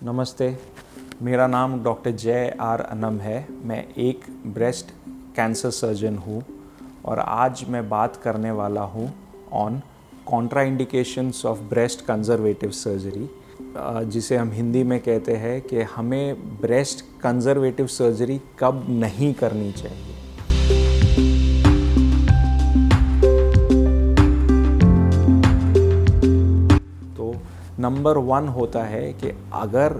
नमस्ते, मेरा नाम डॉक्टर जय आर अनम है। मैं एक ब्रेस्ट कैंसर सर्जन हूँ और आज मैं बात करने वाला हूँ on contraindications of breast conservative surgery, जिसे हम हिंदी में कहते हैं कि हमें ब्रेस्ट कंजर्वेटिव सर्जरी कब नहीं करनी चाहिए। नंबर 1 होता है कि अगर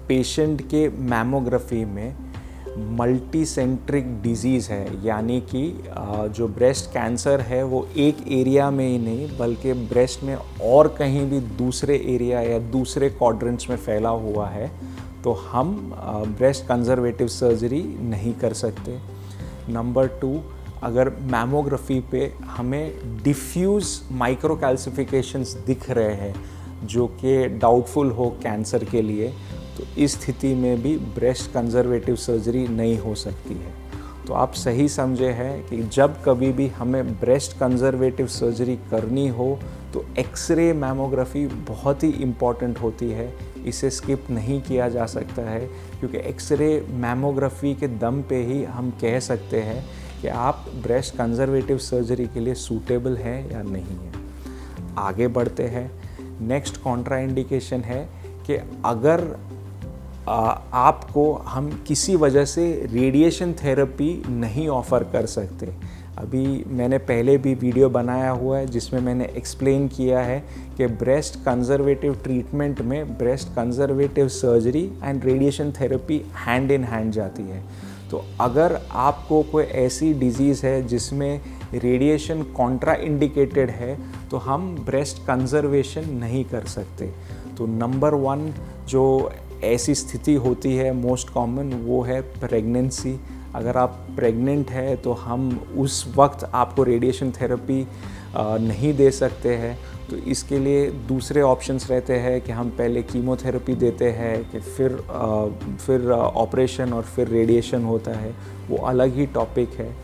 पेशेंट के मैमोग्राफी में मल्टीसेंट्रिक डिजीज़ है, यानी कि जो ब्रेस्ट कैंसर है वो एक एरिया में ही नहीं बल्कि ब्रेस्ट में और कहीं भी दूसरे एरिया या दूसरे क्वाड्रेंट्स में फैला हुआ है, तो हम ब्रेस्ट कंजर्वेटिव सर्जरी नहीं कर सकते। नंबर 2, अगर मैमोग्राफी पे हमें डिफ्यूज़ माइक्रो कैल्सिफिकेशंस दिख रहे हैं जो कि डाउटफुल हो कैंसर के लिए, तो इस स्थिति में भी ब्रेस्ट कंजर्वेटिव सर्जरी नहीं हो सकती है। तो आप सही समझे हैं कि जब कभी भी हमें ब्रेस्ट कंजर्वेटिव सर्जरी करनी हो तो एक्सरे मैमोग्राफी बहुत ही इम्पॉर्टेंट होती है, इसे स्किप नहीं किया जा सकता है, क्योंकि एक्सरे मैमोग्राफी के दम पे ही हम कह सकते हैं कि आप ब्रेस्ट कंजर्वेटिव सर्जरी के लिए सूटेबल हैं या नहीं है। आगे बढ़ते हैं। नेक्स्ट कॉन्ट्राइंडिकेशन है कि अगर आपको हम किसी वजह से रेडिएशन थेरेपी नहीं ऑफ़र कर सकते। अभी मैंने पहले भी वीडियो बनाया हुआ है जिसमें मैंने एक्सप्लेन किया है कि ब्रेस्ट कंजर्वेटिव ट्रीटमेंट में breast conservative surgery and radiation therapy hand in hand जाती है। तो अगर आपको कोई ऐसी डिजीज़ है जिसमें रेडिएशन कॉन्ट्रा इंडिकेटेड है तो हम ब्रेस्ट कंजर्वेशन नहीं कर सकते। तो नंबर 1 जो ऐसी स्थिति होती है मोस्ट कॉमन, वो है प्रेगनेंसी। अगर आप प्रेग्नेंट है तो हम उस वक्त आपको रेडिएशन थेरेपी नहीं दे सकते हैं। तो इसके लिए दूसरे ऑप्शंस रहते हैं कि हम पहले कीमोथेरेपी देते हैं कि फिर ऑपरेशन और फिर रेडिएशन होता है, वो अलग ही टॉपिक है।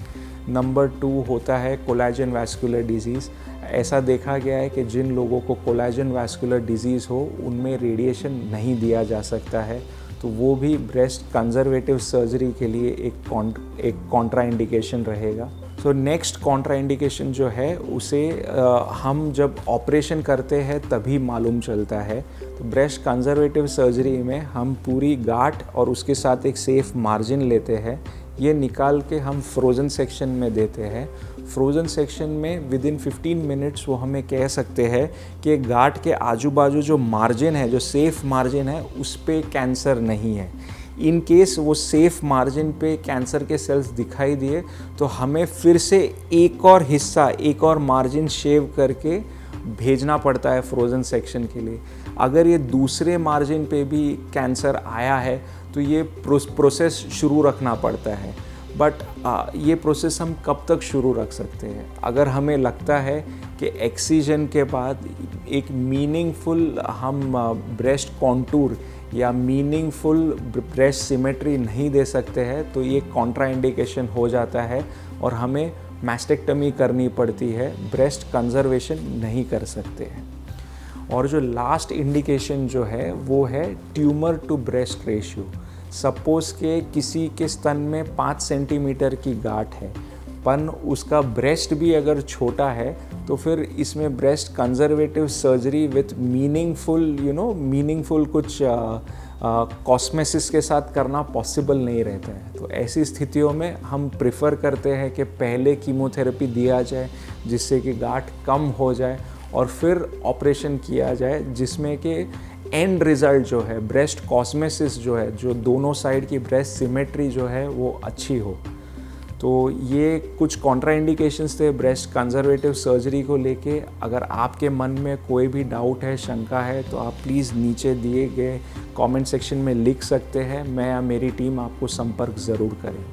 नंबर 2 होता है कोलेजन वैस्कुलर डिजीज़। ऐसा देखा गया है कि जिन लोगों को कोलेजन वैस्कुलर डिजीज़ हो उनमें रेडिएशन नहीं दिया जा सकता है, तो वो भी ब्रेस्ट कंजर्वेटिव सर्जरी के लिए एक कॉन्ट्राइंडिकेशन रहेगा। तो नेक्स्ट कॉन्ट्राइंडिकेशन जो है उसे हम जब ऑपरेशन करते हैं तभी मालूम चलता है। तो ब्रेस्ट कंजर्वेटिव सर्जरी में हम पूरी गांठ और उसके साथ एक सेफ मार्जिन लेते हैं, ये निकाल के हम फ्रोज़न सेक्शन में देते हैं। फ्रोज़न सेक्शन में विदिन 15 मिनट्स वो हमें कह सकते हैं कि गांठ के आजू बाजू जो मार्जिन है, जो सेफ़ मार्जिन है, उस पे कैंसर नहीं है। इन केस वो सेफ़ मार्जिन पे कैंसर के सेल्स दिखाई दिए तो हमें फिर से एक और हिस्सा, एक और मार्जिन शेव करके भेजना पड़ता है फ्रोज़न सेक्शन के लिए। अगर ये दूसरे मार्जिन पे भी कैंसर आया है तो ये प्रोसेस शुरू रखना पड़ता है। बट ये प्रोसेस हम कब तक शुरू रख सकते हैं? अगर हमें लगता है कि एक्सीजन के बाद एक मीनिंगफुल हम ब्रेस्ट कॉन्टूर या मीनिंगफुल ब्रेस्ट सिमेट्री नहीं दे सकते हैं, तो ये कॉन्ट्राइंडिकेशन हो जाता है और हमें मैस्टेक्टमी करनी पड़ती है, ब्रेस्ट कंजर्वेशन नहीं कर सकते हैं। और जो लास्ट इंडिकेशन जो है वो है tumour to breast ratio. Suppose के किसी के स्तन में 5 सेंटीमीटर की गांठ है, पन उसका ब्रेस्ट भी अगर छोटा है तो फिर इसमें breast conservative surgery with meaningful कुछ कॉस्मेसिस के साथ करना पॉसिबल नहीं रहता है। तो ऐसी स्थितियों में हम प्रेफर करते हैं कि पहले कीमोथेरेपी दिया जाए जिससे कि गांठ कम हो जाए और फिर ऑपरेशन किया जाए, जिसमें कि एंड रिज़ल्ट जो है ब्रेस्ट कॉस्मेसिस जो है, जो दोनों साइड की ब्रेस्ट सिमेट्री जो है वो अच्छी हो। तो ये कुछ कॉन्ट्राइंडिकेशंस थे ब्रेस्ट कंजर्वेटिव सर्जरी को लेके। अगर आपके मन में कोई भी डाउट है, शंका है, तो आप प्लीज़ नीचे दिए गए कमेंट सेक्शन में लिख सकते हैं। मैं या मेरी टीम आपको संपर्क ज़रूर करें।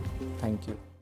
Thank you.